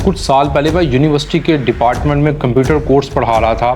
कुछ साल पहले मैं यूनिवर्सिटी के डिपार्टमेंट में कंप्यूटर कोर्स पढ़ा रहा था।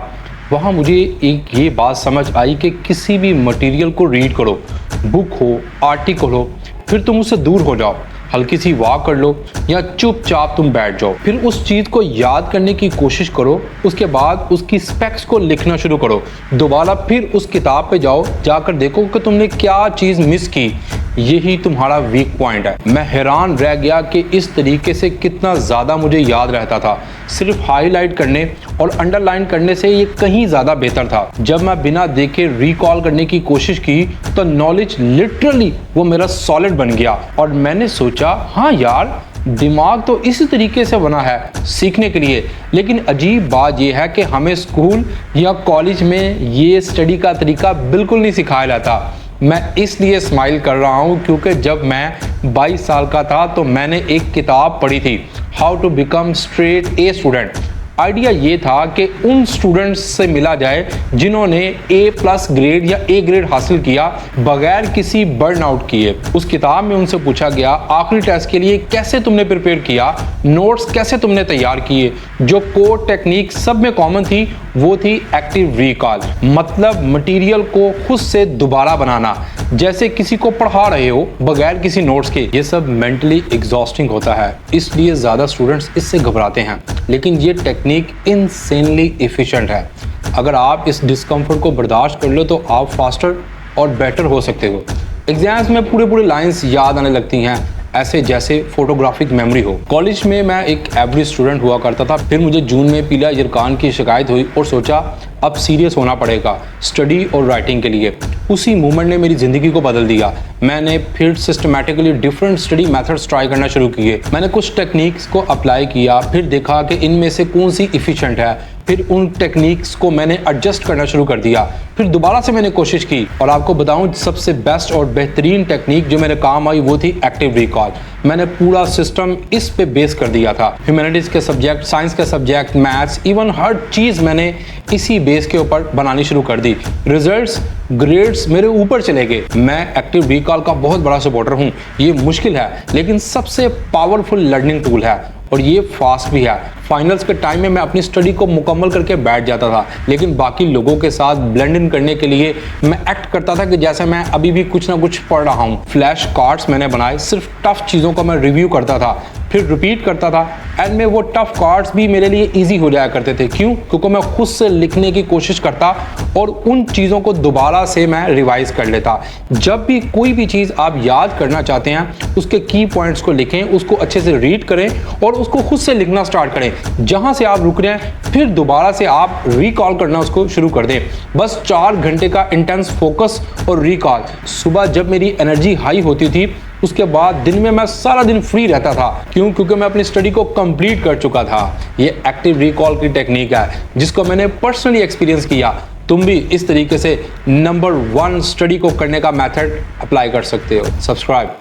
वहाँ मुझे एक ये बात समझ आई कि किसी भी मटेरियल को रीड करो, बुक हो, आर्टिकल हो, फिर तुम उससे दूर हो जाओ, हल्की सी वॉक कर लो या चुपचाप तुम बैठ जाओ, फिर उस चीज़ को याद करने की कोशिश करो। उसके बाद उसकी स्पेक्स को लिखना शुरू करो। दोबारा फिर उस किताब पे जाओ, जाकर देखो कि तुमने क्या चीज़ मिस की। यही तुम्हारा वीक पॉइंट है। मैं हैरान रह गया कि इस तरीके से कितना ज़्यादा मुझे याद रहता था। सिर्फ हाईलाइट करने और अंडरलाइन करने से ये कहीं ज़्यादा बेहतर था। जब मैं बिना देखे रिकॉल करने की कोशिश की तो नॉलेज लिटरली वो मेरा सॉलिड बन गया। और मैंने सोचा, हाँ यार, दिमाग तो इसी तरीके से बना है सीखने के लिए। लेकिन अजीब बात यह है कि हमें स्कूल या कॉलेज में ये स्टडी का तरीका बिल्कुल नहीं सिखाया जाता। मैं इसलिए स्माइल कर रहा हूँ क्योंकि जब मैं 22 साल का था तो मैंने एक किताब पढ़ी थी, how to become straight A student. Idea ये था कि उन स्टूडेंट्स से मिला जाए जिन्होंने A+ ग्रेड या A ग्रेड हासिल किया बगैर किसी बर्नआउट किए। उस किताब में उनसे पूछा गया, आखिरी टेस्ट के लिए कैसे तुमने प्रिपेयर किया, नोट्स कैसे तुमने तैयार किए। जो कोर टेक्निक सब में कॉमन थी वो थी एक्टिव रिकॉल, मतलब मटेरियल को खुद से दोबारा बनाना, जैसे किसी को पढ़ा रहे हो बगैर किसी नोट्स के। ये सब मेंटली एग्जॉस्टिंग होता है, इसलिए ज़्यादा स्टूडेंट्स इससे घबराते हैं। लेकिन ये टेक्निक इनसेनली एफिशिएंट है। अगर आप इस डिस्कम्फर्ट को बर्दाश्त कर लो तो आप फास्टर और बेटर हो सकते हो। एग्जाम्स में पूरे लाइंस याद आने लगती हैं, ऐसे जैसे फोटोग्राफिक मेमोरी हो। कॉलेज में मैं एक एवरेज स्टूडेंट हुआ करता था। फिर मुझे जून में पीला यरकान की शिकायत हुई और सोचा अब सीरियस होना पड़ेगा स्टडी और राइटिंग के लिए। उसी मूवमेंट ने मेरी ज़िंदगी को बदल दिया। मैंने फिर systematically different study methods try करना शुरू किए। मैंने कुछ टेक्निक्स को अप्लाई किया, फिर देखा कि इनमें से कौन सी इफ़िशिएंट है। फिर उन टेक्निक्स को मैंने एडजस्ट करना शुरू कर दिया। फिर दोबारा से मैंने कोशिश की और आपको बताऊं, सबसे बेस्ट और बेहतरीन टेक्निक जो मेरे काम आई वो थी एक्टिव रिकॉल। मैंने पूरा सिस्टम इस पे बेस कर दिया था। ह्यूमैनिटीज़ के सब्जेक्ट, साइंस के सब्जेक्ट, मैथ्स, इवन हर चीज़ मैंने इसी बेस के ऊपर बनानी शुरू कर दी। रिजल्ट्स, ग्रेड्स मेरे ऊपर चले गए। मैं एक्टिव रिकॉल का बहुत बड़ा सपोर्टर हूँ। ये मुश्किल है लेकिन सबसे पावरफुल लर्निंग टूल है और ये फास्ट भी है। फाइनल्स के टाइम में मैं अपनी स्टडी को मुकम्मल करके बैठ जाता था, लेकिन बाकी लोगों के साथ ब्लेंड इन करने के लिए मैं एक्ट करता था कि जैसे मैं अभी भी कुछ ना कुछ पढ़ रहा हूँ। फ्लैश कार्ड्स मैंने बनाए, सिर्फ टफ चीज़ों को मैं रिव्यू करता था, फिर रिपीट करता था। एंड में वो टफ कार्ड्स भी मेरे लिए ईजी हो जाया करते थे। क्यों? क्योंकि मैं खुद से लिखने की कोशिश करता और उन चीज़ों को दोबारा से मैं रिवाइज कर लेता। जब भी कोई भी चीज़ आप याद करना चाहते हैं उसके की पॉइंट्स को लिखें, उसको अच्छे से रीड करें और उसको खुद से लिखना स्टार्ट करें। जहां से आप रुक रहे हैं फिर दोबारा से आप रिकॉल करना उसको शुरू कर दें। बस 4 घंटे का इंटेंस फोकस और रिकॉल। सुबह जब मेरी एनर्जी हाई होती थी उसके बाद दिन में मैं सारा दिन फ्री रहता था। क्यों? क्योंकि मैं अपनी स्टडी को कंप्लीट कर चुका था। ये एक्टिव रिकॉल की टेक्निक है जिसको मैंने पर्सनली एक्सपीरियंस किया। तुम भी इस तरीके से नंबर 1 स्टडी को करने का मेथड अप्लाई कर सकते हो। सब्सक्राइब।